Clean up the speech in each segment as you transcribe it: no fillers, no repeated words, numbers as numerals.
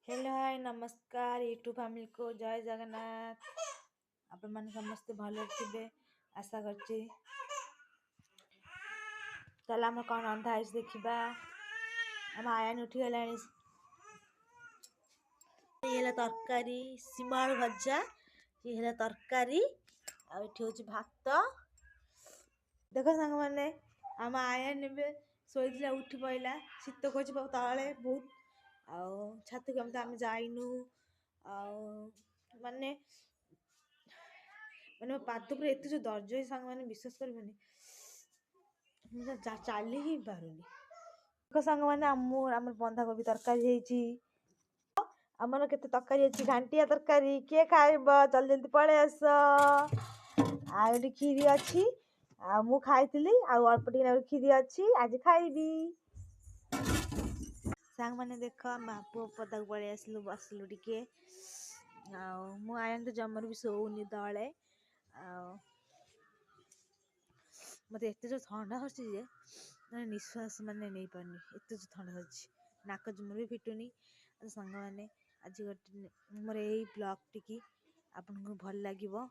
Hello hi नमस्कार YouTube family को जय जगन्नाथ। आपण मैंने समस्ते भले थे आशा करची। चल आम कौन रंधा है देखा। आम आयान उठीगला। ये तरकारी सिमल भजा, ये तरकारी आठी हूँ भात। देख सांग मैंने आम आयान शोला उठी पड़ा शीत को तले बहुत छत को आम जाइनु माने माने पाद पर एत जो दर्ज है सांग मैंने विश्वास करबनी चली ही पारुनी। सांग मैंने आम बंधा कोबी तरकारी आमर केते तरकारी अच्छी घांटिया तरकारी किए खाइब जल्दी जल्दी पड़े आस। खीरी अच्छी मु खाई अल्प टे खीरी अच्छी आज खाइबी। सांग मैंने देख पु पदा को पलि आसलु बसलु टिके मु आयन तो जमर भी सोनी तले मत एत जो ठंडा होची जे मैंने निश्वास माने नहीं पारनी एत जो ठंडा होची नाक जमर भी फिटुनी। सांग मैंने आज गोटे मोर यही ब्लॉग टी आपन को भल लगिवो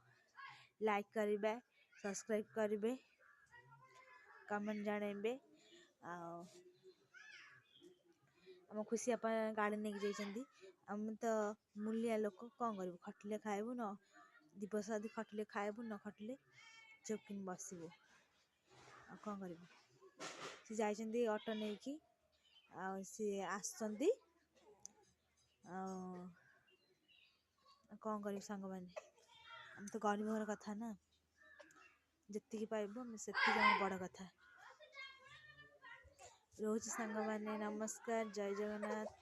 लाइक करिवे सब्सक्राइब करिवे कमेंट जानेबे। आम खुशी आप गाड़ी नहीं जाइए आम तो मूलिया लोक कौन कर खटिले खाइबू न दिवस आदि खटिले खाइबू न खटिले चुपकिन बसबू कौन कर सी जाइए ऑटो नहीं कि सी आसुँच कौन कर सांग मैंने आम तो गरीब घर कथा ना जी पाइबू से बड़ कथा रोज सांग मैंने नमस्कार जय जगन्नाथ।